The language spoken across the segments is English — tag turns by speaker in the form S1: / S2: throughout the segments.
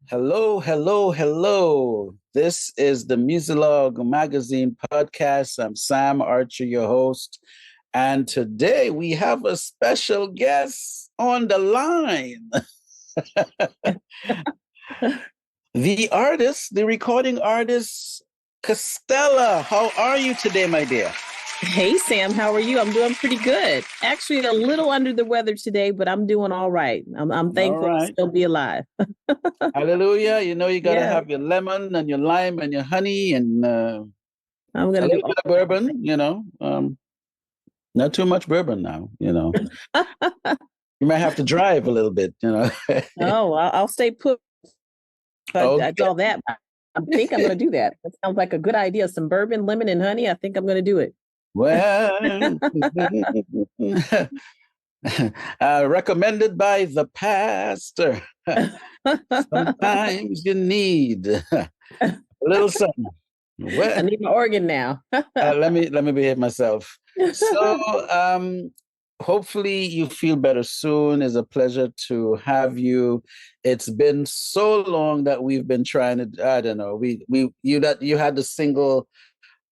S1: Hello, hello, hello. This is the Muzilog magazine podcast. I'm Sam Archer, your host. And today we have a special guest on the line. The artist, the recording artist, Castella. How are you today, my dear?
S2: Hey Sam, how are you? I'm doing pretty good. Actually, a little under the weather today, but I'm doing all right. I'm
S1: All
S2: thankful to
S1: right.
S2: still be alive.
S1: Hallelujah. You know, you got to
S2: Yeah,
S1: have your lemon and your lime and your honey and
S2: I'm
S1: a
S2: gonna do
S1: little
S2: all
S1: bit of bourbon. Not too much bourbon now.
S2: that.
S1: You might have to drive a little bit.
S2: Oh, I'll stay put. I
S1: Okay.
S2: do all that. I think I'm gonna do that. That sounds like a good idea. Some bourbon, lemon, and honey. I think I'm gonna do it.
S1: Well, recommended by the pastor. Sometimes you need a little something.
S2: I
S1: Well,
S2: need my organ now.
S1: let me behave myself. So, hopefully you feel better soon. It's a pleasure to have you. It's been so long that we've been trying to. I don't know. You had the single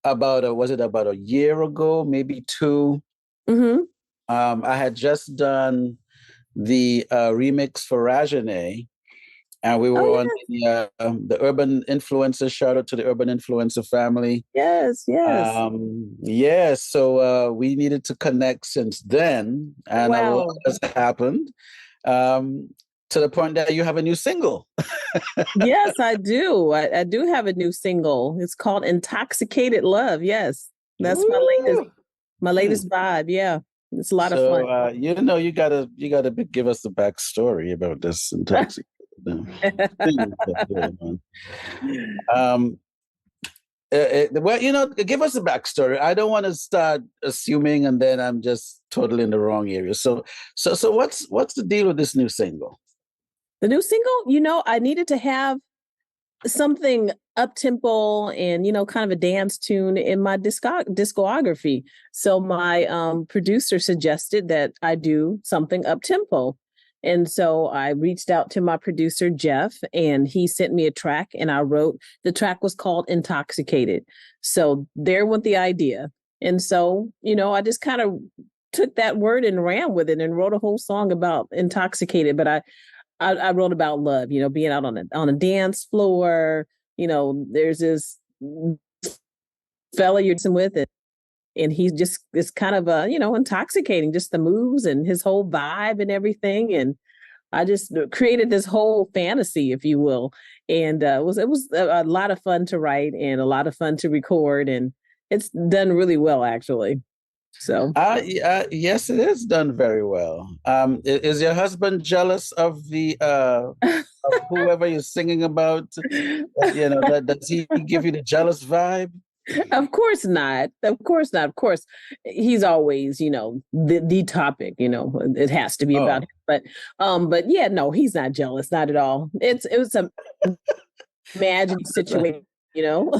S1: was it about a year ago, maybe two?
S2: Hmm.
S1: I had just done the remix for Rajane, and we
S2: Oh
S1: were on
S2: yes,
S1: the Urban Influencer. Shout out to the Urban Influencer family.
S2: yes, yes.
S1: Yeah, so we needed to connect since then, and a lot
S2: Wow.
S1: has happened um, to the point that you have a new single.
S2: Yes, I do. I do have a new single. It's called Intoxicated Love. Yes. That's
S1: Woo!
S2: my latest vibe. Yeah. It's a lot of fun.
S1: So you gotta give us the backstory about this intoxicated thing that's going on. Um, well, give us a backstory. I don't want to start assuming, and then I'm just totally in the wrong area. So what's the deal with this new single?
S2: The new single, I needed to have something up tempo and kind of a dance tune in my discography. So my producer suggested that I do something up tempo. And so I reached out to my producer Jeff, and he sent me a track, and I wrote. The track was called Intoxicated. So there went the idea. And so I just kind of took that word and ran with it and wrote a whole song about intoxicated. But I wrote about love, being out on a dance floor. There's this fella you're dancing with it, and he's just it's kind of intoxicating, just the moves and his whole vibe and everything. And I just created this whole fantasy, if you will. And it was a lot of fun to write and a lot of fun to record, and it's done really well actually. So
S1: Yes, it is done very well. Is your husband jealous of the of whoever you're singing about? Does he give you the jealous vibe?
S2: Of course not. Of course not. Of course, he's always, the topic. It has to be about
S1: Oh,
S2: him. But yeah, no, he's not jealous, not at all. It was a imaginary situation. You know,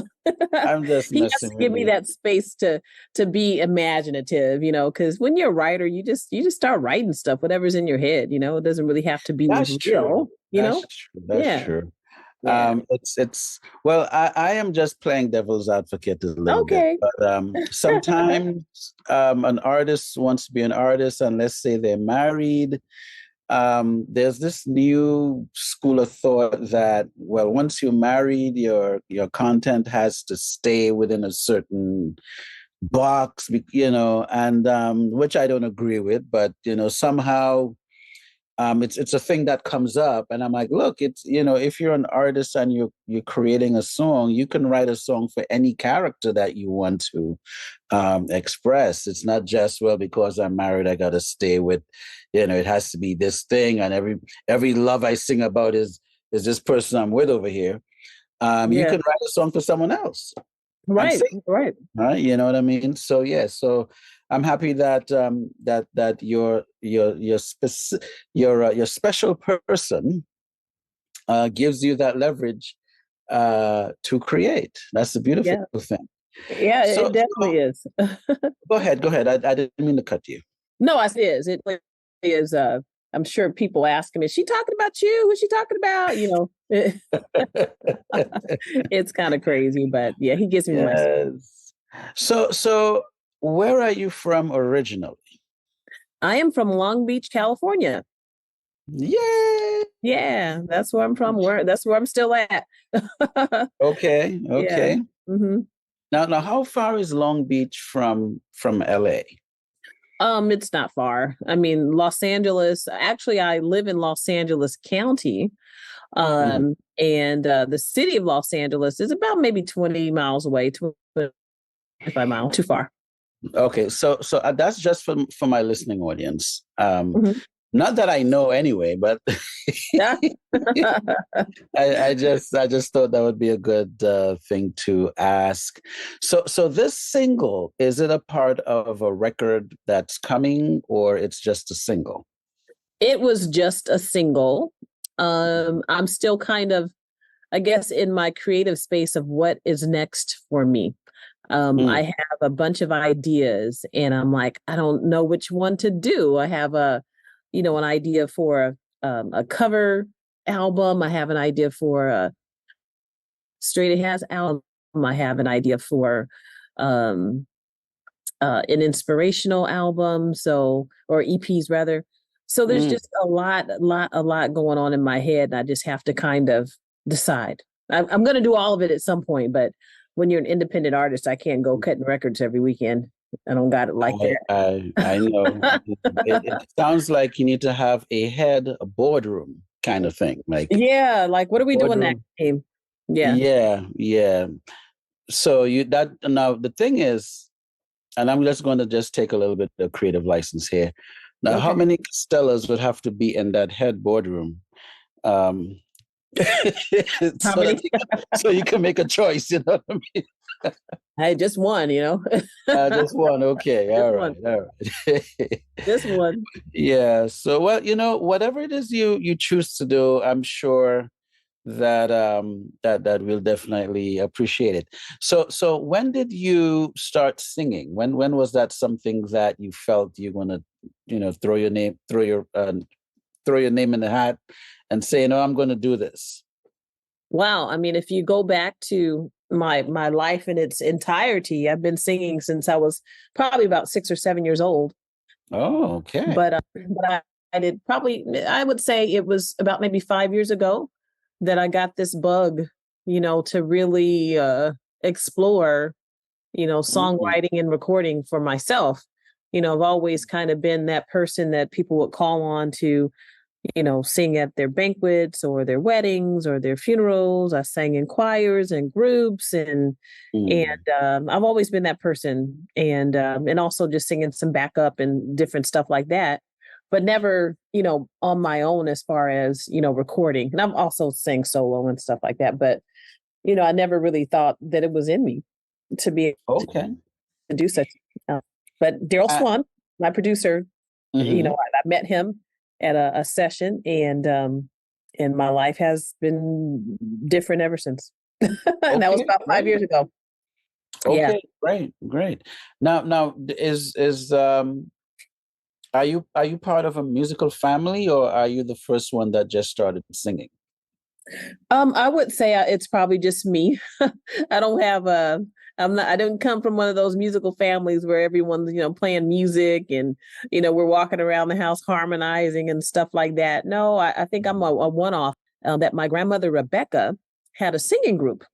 S1: I'm just
S2: he has to
S1: messing with
S2: give me
S1: you.
S2: that space to be imaginative. Because when you're a writer, you just start writing stuff, whatever's in your head. It doesn't really have to be
S1: That's true.
S2: real.
S1: That's true. That's
S2: Yeah,
S1: true.
S2: yeah.
S1: It's well, I am just playing devil's advocate a little bit,
S2: Okay.
S1: but sometimes an artist wants to be an artist, and let's say they're married. There's this new school of thought that, well, once you're married, your content has to stay within a certain box, and which I don't agree with, but somehow it's a thing that comes up, and I'm like, look, if you're an artist and you're creating a song, you can write a song for any character that you want to express. It's not just, well, because I'm married, I got to stay with, it has to be this thing, and every love I sing about is this person I'm with over here. You
S2: Yeah.
S1: can write a song for someone else and
S2: Right.
S1: sing,
S2: Right.
S1: right? You know what I mean? So yeah, so I'm happy that that your special person gives you that leverage to create. That's the beautiful
S2: Yeah.
S1: thing.
S2: Yeah.
S1: So,
S2: It
S1: so
S2: definitely is.
S1: go ahead, go ahead. I didn't mean to cut you.
S2: No, it is. It really is. I'm sure people ask me, is she talking about you? Who's she talking about? It's kind of crazy, but yeah, he gives me my.
S1: Yes. So where are you from originally?
S2: I am from Long Beach, California.
S1: Yay!
S2: Yeah, that's where I'm from. That's where I'm still at.
S1: Okay,
S2: Yeah.
S1: okay.
S2: hmm
S1: Now, how far is Long Beach from LA?
S2: It's not far. I mean, Los Angeles. Actually, I live in Los Angeles County.
S1: Mhm.
S2: And the city of Los Angeles is about maybe 20 miles away, 25 miles, too far.
S1: Okay, so that's just for my listening audience.
S2: Mhm.
S1: Not that I know anyway, but
S2: Yeah.
S1: I just thought that would be a good thing to ask. So this single, is it a part of a record that's coming, or it's just a single?
S2: It was just a single. I'm still kind of, I guess, in my creative space of what is next for me. I
S1: Mm,
S2: have a bunch of ideas and I'm like, I don't know which one to do. I have an idea for a cover album. I have an idea for a straight ahead album. I have an idea for um, an inspirational album. So, or EPs rather. So there's
S1: mm.
S2: just a lot going on in my head. And I just have to kind of decide. I'm going to do all of it at some point, but when you're an independent artist, I can't go cutting records every weekend. I don't got it like
S1: I know. It sounds like you need to have a boardroom kind of thing, like
S2: yeah, like what are we doing next,
S1: boardroom.
S2: team? Yeah.
S1: Yeah, yeah. So you that now the thing is, and I'm just going to just take a little bit of creative license here. Now, how
S2: Okay.
S1: many Castellas would have to be in that head boardroom? Um,
S2: How
S1: so that
S2: many?
S1: so you can make a choice, you know what I mean?
S2: Hey, just one.
S1: Just one. Okay.
S2: Just
S1: All
S2: one.
S1: right. All right.
S2: Just one.
S1: Yeah. So, well, whatever it is you choose to do, I'm sure that we'll definitely appreciate it. So when did you start singing? When was that something that you felt you're gonna, throw your name in the hat and say, no, I'm gonna do this?
S2: Wow. I mean, if you go back to my life in its entirety, I've been singing since I was probably about 6 or 7 years old.
S1: Oh, okay.
S2: But I did probably, I would say it was about maybe 5 years ago that I got this bug, to really explore,
S1: Mm,
S2: songwriting and recording for myself. I've always kind of been that person that people would call on to sing at their banquets or their weddings or their funerals. I sang in choirs and groups, and
S1: mm,
S2: I've always been that person, and also just singing some backup and different stuff like that, but never on my own as far as recording. And I've also sang solo and stuff like that, but I never really thought that it was in me to be able
S1: okay.
S2: to do such. Uh, but Daryl
S1: Uh,
S2: Swan, my producer,
S1: mhm.
S2: I met him at a session, and my life has been different ever since. And that was
S1: Okay,
S2: about 5 years
S1: great.
S2: ago. Yeah.
S1: Okay, great, great. Now, is are you part of a musical family, or are you the first one that just started singing?
S2: I would say it's probably just me. I don't have a. I'm not. I didn't come from one of those musical families where everyone's playing music and we're walking around the house harmonizing and stuff like that. No, I think I'm a one-off. That my grandmother Rebecca had a singing group.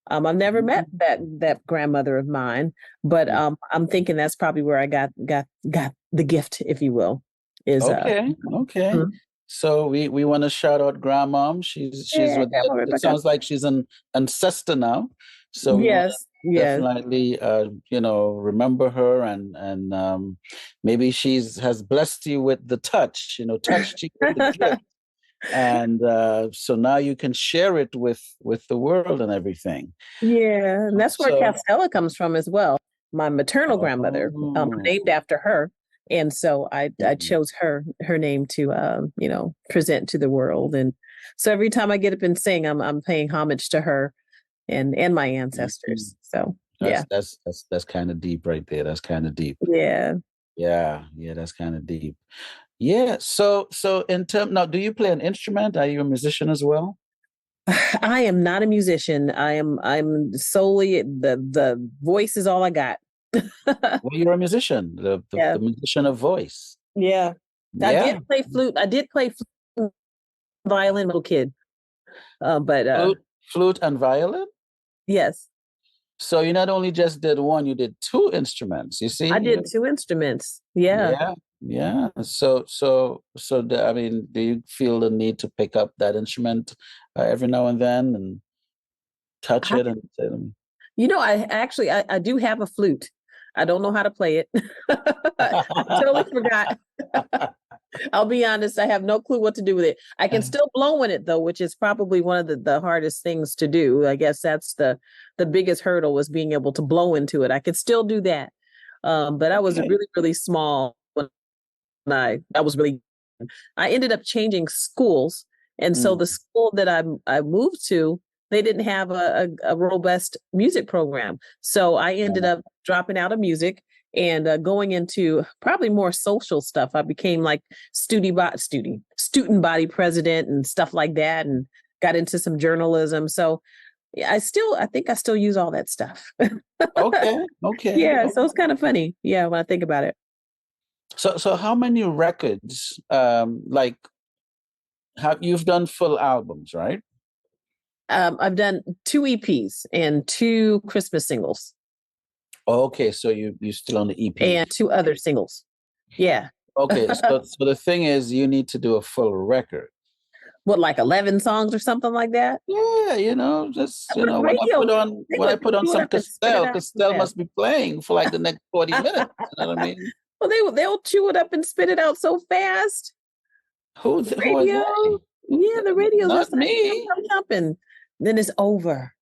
S2: I've never met
S1: Mm,
S2: that grandmother of mine, but
S1: mm.
S2: I'm thinking that's probably where I got the gift, if you will. Is
S1: Okay, okay.
S2: mhm.
S1: So we want to shout out grandmom. She's
S2: Yeah,
S1: with
S2: Grandma
S1: it
S2: Rebecca.
S1: sounds like she's an ancestor now. So we want
S2: Yes,
S1: to
S2: yes.
S1: definitely remember her, and maybe she's has blessed you with the touch, touched you with the gift. And so now you can share it with the world and everything.
S2: Yeah, and that's where
S1: So,
S2: Castella comes from as well. My maternal grandmother,
S1: oh,
S2: named after her, and so I
S1: mm,
S2: chose her name to present to the world. And so every time I get up and sing, I'm paying homage to her and my
S1: mhm.
S2: ancestors. So
S1: that's
S2: yeah,
S1: that's that's that's kind of deep right there. That's kind of deep.
S2: yeah.
S1: Yeah, yeah, that's kind of deep. Yeah. So in term now, do you play an instrument? Are you a musician as well?
S2: I am not a musician. I'm solely the voice is all I got.
S1: Well, you're a musician,
S2: Yeah.
S1: the musician of voice.
S2: Yeah. I did
S1: Yeah.
S2: play flute. I did play flute, violin, little kid. But
S1: Flute and violin.
S2: yes,
S1: So you not only just did one, you did two instruments. You see?
S2: I did two instruments. Yeah.
S1: Yeah, yeah. I mean, do you feel the need to pick up that instrument every now and then and touch
S2: I,
S1: it and say,
S2: I do have a flute. I don't know how to play it. I totally forgot. I'll be honest, I have no clue what to do with it. I can still blow in it though, which is probably one of the hardest things to do. I guess that's the biggest hurdle was being able to blow into it. I could still do that. But I was
S1: Okay.
S2: really, really small when I was really I ended up changing schools. And so
S1: Mm.
S2: the school that I moved to, they didn't have a robust music program. So I ended up dropping out of music and going into probably more social stuff. I became like student body president and stuff like that, and got into some journalism. So yeah, I think I still use all that stuff.
S1: Okay, okay.
S2: Yeah, so it's kind of funny. Yeah, when I think about it.
S1: So how many records, like, have you've done full albums, right?
S2: I've done two EPs and two Christmas singles
S1: Okay, so you still on the EP.
S2: and two other singles. Yeah.
S1: Okay, so the thing is, you need to do a full record.
S2: What, like 11 songs or something like that?
S1: Yeah, just
S2: With
S1: when
S2: radio, they
S1: I
S2: would
S1: put on
S2: chew it
S1: some
S2: up and spit it out so
S1: Castell
S2: fast.
S1: must be playing for like the next 40 minutes. You know what I mean?
S2: Well, they'll chew it up and spit it out so fast. The
S1: Who are
S2: radio,
S1: they?
S2: yeah, the radio's
S1: Not
S2: just like
S1: me.
S2: jumping. Then it's over.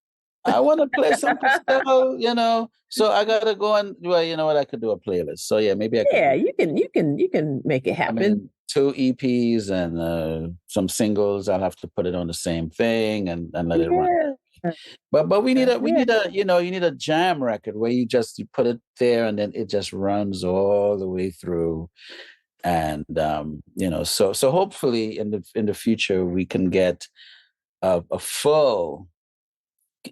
S1: I want to play some Castell. So I gotta go and well, you know what? I could do a playlist. So yeah, maybe I could
S2: Yeah,
S1: do.
S2: you can make it
S1: I
S2: happen.
S1: mean, two EPs and some singles. I'll have to put it on the same thing and let it run.
S2: Yeah.
S1: But we
S2: Yeah.
S1: need you need a jam record where you put it there and then it just runs all the way through. And so hopefully in the future we can get a full.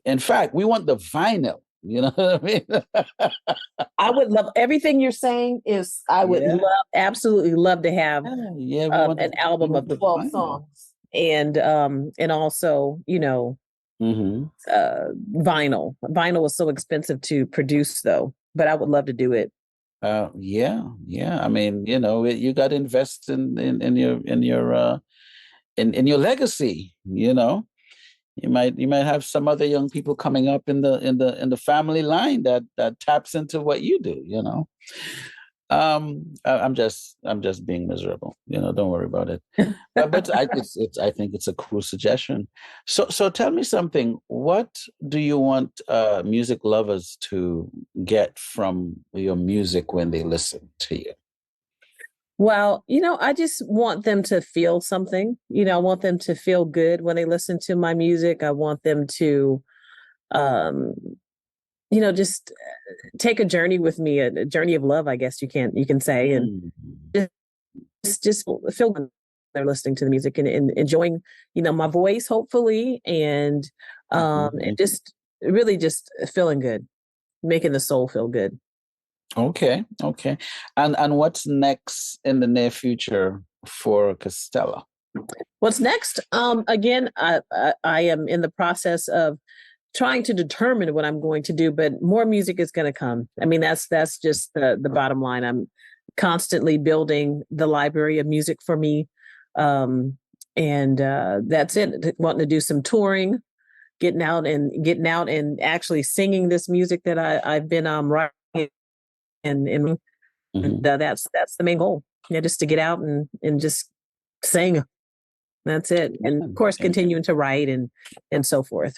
S1: In fact, we want the vinyl. You know what I mean?
S2: I would love everything you're saying is I would
S1: Yeah,
S2: absolutely love to have
S1: yeah.
S2: an album of
S1: The
S2: 12
S1: vinyl.
S2: songs and also,
S1: Hmm.
S2: vinyl. Vinyl is so expensive to produce though, but I would love to do it.
S1: Yeah, yeah. I mean, you got to invest in your legacy. You might have some other young people coming up in the family line that taps into what you do. I'm just being miserable. Don't worry about it. But I think it's a cool suggestion. So tell me something. What do you want music lovers to get from your music when they listen to you?
S2: Well, I just want them to feel something. I want them to feel good when they listen to my music. I want them to, um, just take a journey with me, a journey of love, I guess you can say, and
S1: Mm.
S2: just feel when they're listening to the music and enjoying, my voice, hopefully, and
S1: Mhm.
S2: just really just feeling good, making the soul feel good.
S1: Okay, okay. And what's next in the near future for Castella?
S2: What's next? Again, I am in the process of trying to determine what I'm going to do, but more music is going to come. I mean, that's just the bottom line. I'm constantly building the library of music for me, and that's it. Wanting to do some touring, getting out and actually singing this music that I've been writing, and
S1: Mhm.
S2: that's the main goal. Yeah, just to get out and just sing. That's it. And of course,
S1: Yeah.
S2: continuing to write and so forth.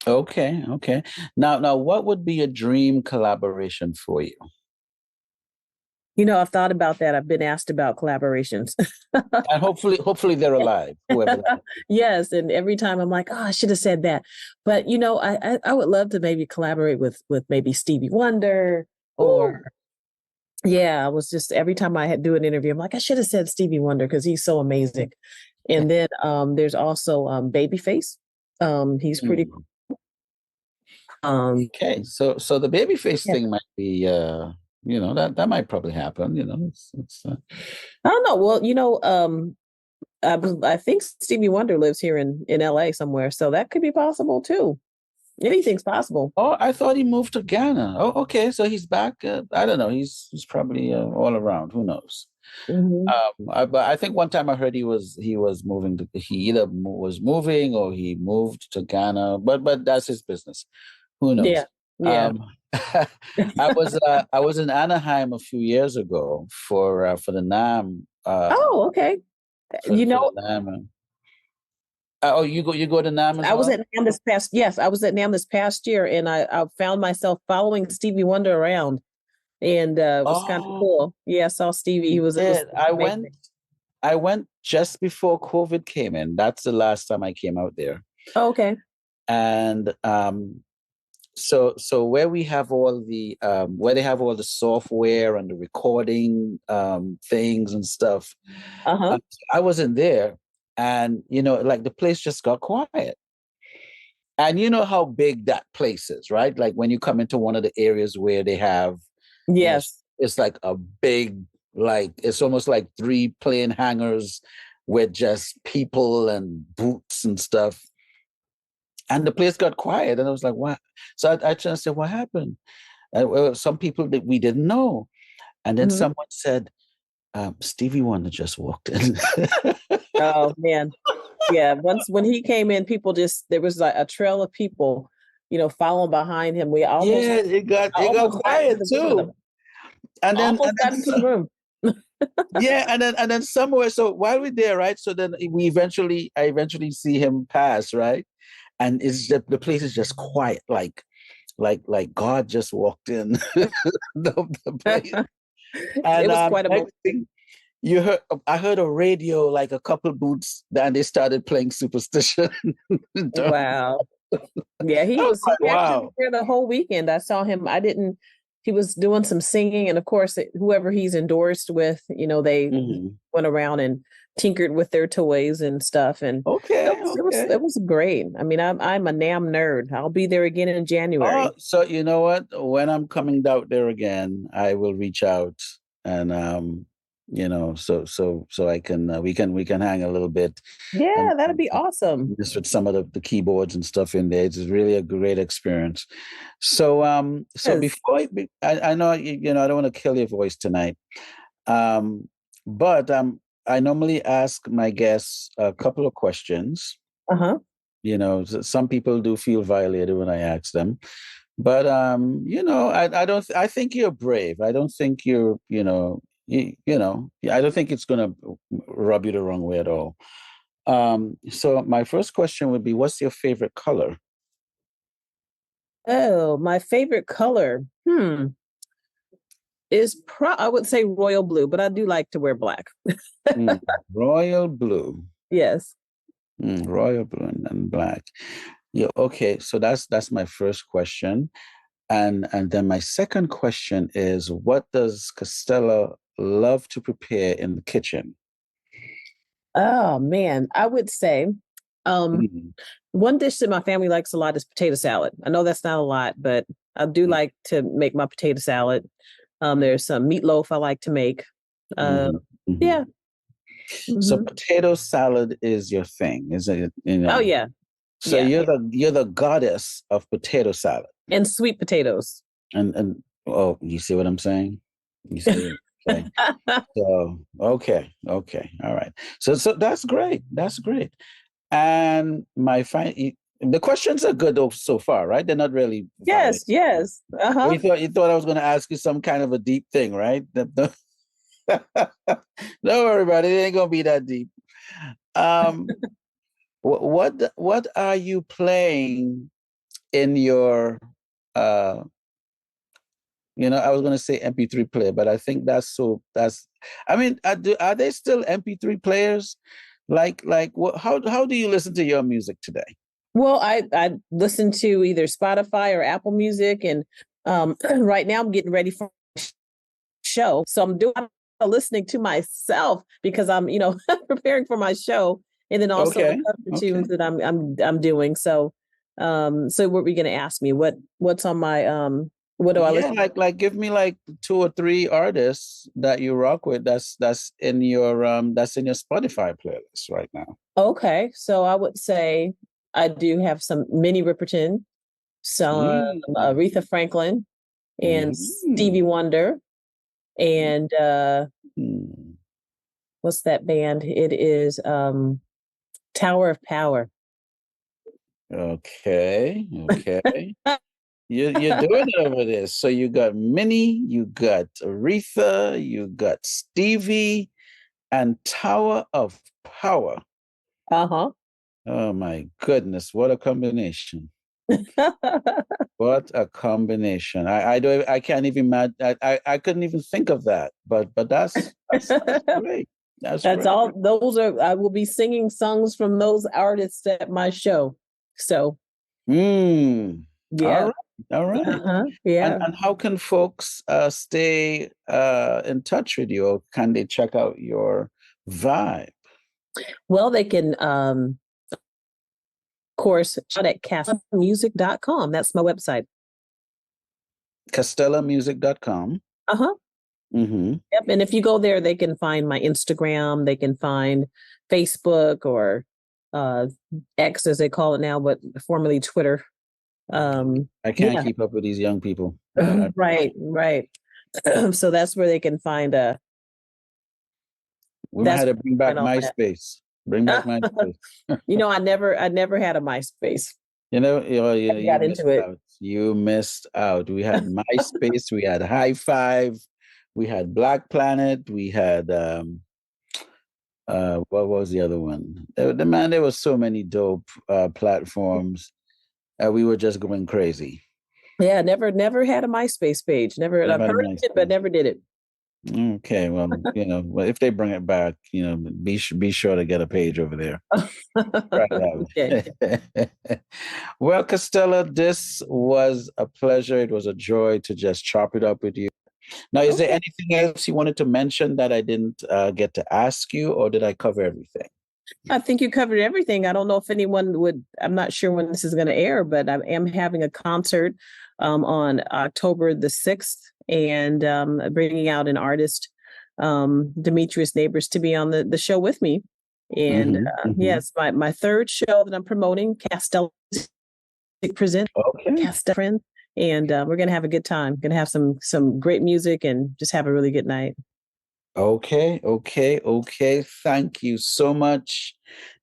S1: Okay, okay. Now, what would be a dream collaboration for you?
S2: I've thought about that. I've been asked about collaborations.
S1: And hopefully they're alive, whoever that is.
S2: Yes, and every time I'm like, oh, I should have said that. But I would love to maybe collaborate with maybe Stevie Wonder
S1: Ooh.
S2: or yeah. I was just every time I had do an interview, I'm like, I should have said Stevie Wonder because he's so amazing. And then there's also Babyface. He's pretty
S1: Mm.
S2: um
S1: Okay, so the baby face
S2: yeah.
S1: thing might be that might probably happen. It's
S2: I don't know. Well, I think Stevie Wonder lives here in LA somewhere, so that could be possible too. Anything's possible.
S1: Oh, I thought he moved to Ghana. Oh, okay, so he's back. I don't know. He's probably all around. Who knows?
S2: Hmm.
S1: But I think one time I heard he was moving to, he either was moving or he moved to Ghana. But that's his business. Who knows?
S2: Yeah. Yeah.
S1: Um, I was in Anaheim a few years ago for the NAM
S2: Oh, okay. You
S1: for
S2: know,
S1: the NAM. Oh, you go to NAM as
S2: I was
S1: well?
S2: at NAM this past yes, I was at NAM this past year, and I found myself following Stevie Wonder around, and it was kind of
S1: Oh,
S2: cool. Yeah, I saw Stevie.
S1: you
S2: It was
S1: did. I went
S2: amazing.
S1: I went just before COVID came in. That's the last time I came out there.
S2: Oh, okay.
S1: And so where they have all the software and the recording things and stuff,
S2: Uh-huh.
S1: uh, I wasn't there, and like the place just got quiet. And you know how big that place is, right? Like when you come into one of the areas where they have,
S2: Yes.
S1: it's like a big, like it's almost like three plane hangars with just people and boots and stuff. And the place got quiet, and I was like, "What?" So I tried to say, "What happened?" Well, some people that we didn't know, and then
S2: Hmm.
S1: someone said, "Stevie Wonder just walked in."
S2: Oh man. Yeah. Once when he came in, people just there was like a trail of people, following behind him.
S1: Yeah, it got
S2: Almost got into
S1: quiet
S2: the room with him.
S1: too, and then
S2: Almost got into the room.
S1: yeah, and then somewhere. So while we're there, right? So then I eventually see him pass, right? And it's just the place is just quiet, like God just walked in the place.
S2: It
S1: And
S2: was quite a
S1: next
S2: moment.
S1: thing I heard a radio, like a couple boots, and they started playing Superstition. I
S2: Wow. Yeah,
S1: was
S2: he
S1: like,
S2: actually was
S1: wow.
S2: there the whole weekend. I saw him. He was doing some singing. And of course, whoever he's endorsed with, they
S1: Mhm.
S2: went around and tinkered with their toys and stuff. And
S1: Okay, okay.
S2: it was great. I mean, I'm a NAM nerd. I'll be there again in
S1: Oh,
S2: January.
S1: so you know what? When I'm coming out there again, I will reach out and so I can we can hang a little bit and
S2: Yeah, that'd be awesome.
S1: just with some of the keyboards and stuff in there. It's really a great experience. So
S2: Yes.
S1: before I know I don't want to kill your voice tonight. But I normally ask my guests a couple of questions.
S2: Uh-huh.
S1: Some people do feel violated when I ask them, but I don't. I think you're brave. I don't think I don't think it's gonna rub you the wrong way at all. So my first question would be, what's your favorite color?
S2: Oh, my favorite color. I would say royal blue, but I do like to wear black.
S1: Mm, royal blue.
S2: Yes.
S1: Royal blue and black. Yeah, okay. So that's my first question. And then my second question is, what does Castella love to prepare in the kitchen?
S2: Oh man, I would say um
S1: Mm,
S2: one dish that my family likes a lot is potato salad. I know that's not a lot, but I do like to make my potato salad. There's some meatloaf I like to make. Uh
S1: mhm, mhm.
S2: yeah.
S1: So
S2: Hmm.
S1: potato salad is your thing, isn't it?
S2: Oh yeah.
S1: So
S2: Yeah.
S1: you're the goddess of potato salad.
S2: And sweet potatoes.
S1: And oh, you see what I'm saying? You see? Okay. So okay, all right. So that's great. That's great. And the questions are good so far, right? They're not really violent.
S2: Yes, yes. Uh-huh.
S1: You thought I was going to ask you some kind of a deep thing, right? Don't worry about it. It ain't going to be that deep. Um, what are you playing in your uh I was going to say MP3 player, but I think that's I mean, are they still MP3 players? Like what how do you listen to your music today?
S2: Well, I listen to either Spotify or Apple Music, and right now I'm getting ready for a show, so I'm doing listening to myself because I'm preparing for my show, and then also the
S1: Okay.
S2: cover
S1: Okay.
S2: tunes that I'm doing. So so what were you going to ask me? What's on my what do I
S1: Yeah,
S2: listen?
S1: like give me like two or three artists that you rock with that's in your Spotify playlist right now.
S2: Okay, so I would say I do have some Minnie Riperton, some
S1: Mm.
S2: Aretha Franklin, and Stevie
S1: Mhm.
S2: Wonder, and
S1: Mm.
S2: what's that band? It is Tower of Power.
S1: Okay, okay. You're doing it over there. So you got Minnie, you got Aretha, you got Stevie, and Tower of Power.
S2: Uh-huh.
S1: Oh my goodness, what a combination. What a combination. I can't even imagine I couldn't even think of that. But that's great. That's
S2: That's
S1: great.
S2: all. Those are. I will be singing songs from those artists at my show. So
S1: Mm. All
S2: yeah,
S1: right. All right.
S2: yeah.
S1: And how can folks stay in touch with you, or can they check out your vibe?
S2: Well, they can of course shout at castellamusic.com. That's my website.
S1: CastellaMusic.com.
S2: Uh-huh.
S1: Mm-hmm.
S2: Yep. And if you go there, they can find my Instagram, they can find Facebook or uh X as they call it now, but formerly Twitter.
S1: I can't
S2: Yeah,
S1: keep up with these young people.
S2: right, right. So that's where they can find
S1: We might
S2: that's
S1: have to
S2: where
S1: bring
S2: they
S1: back
S2: find all that.
S1: MySpace. Bring back MySpace.
S2: I never had a MySpace. I
S1: You
S2: got
S1: missed
S2: into it.
S1: out. You missed out. We had MySpace, we had High Five, we had Black Planet, we had what was the other one? There was so many dope platforms. We were just going crazy.
S2: Yeah, never had a MySpace page. Never, and I've
S1: Never had
S2: heard of it, but
S1: MySpace.
S2: never did it.
S1: Okay, well, if they bring it back, be sure to get a page over there. Right
S2: Okay.
S1: out. Well, Castella, this was a pleasure. It was a joy to just chop it up with you. Now, is there
S2: Okay.
S1: anything else you wanted to mention that I didn't get to ask you, or did I cover everything?
S2: I think you covered everything. I don't know if anyone would, I'm not sure when this is going to air, but I am having a concert on October the 6th and bringing out an artist, Demetrius Neighbors, to be on the show with me. And
S1: Mm-hmm, mm-hmm.
S2: yes, my third show that I'm promoting, Castella Present
S1: Okay.
S2: Castella Friend. And we're going to have a good time. Going to have some great music and just have a really good night.
S1: Okay, okay, okay. Thank you so much.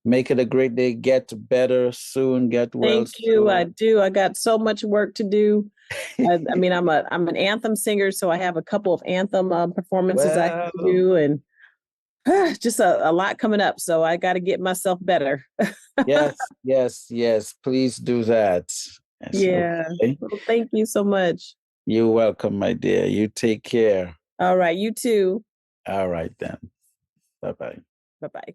S1: Make it a great day. Get better soon. Get well
S2: Thank you. I
S1: soon.
S2: do. I got so much work to do. I mean, I'm an anthem singer, so I have a couple of anthem performances I have to
S1: Well,
S2: do, and just a lot coming up. So I got to get myself better.
S1: yes, yes, yes. Please do that. Yes,
S2: Yeah.
S1: okay.
S2: Well, thank you so much.
S1: You're welcome, my dear. You take care.
S2: All right. You too.
S1: All right, then. Bye bye.
S2: Bye bye.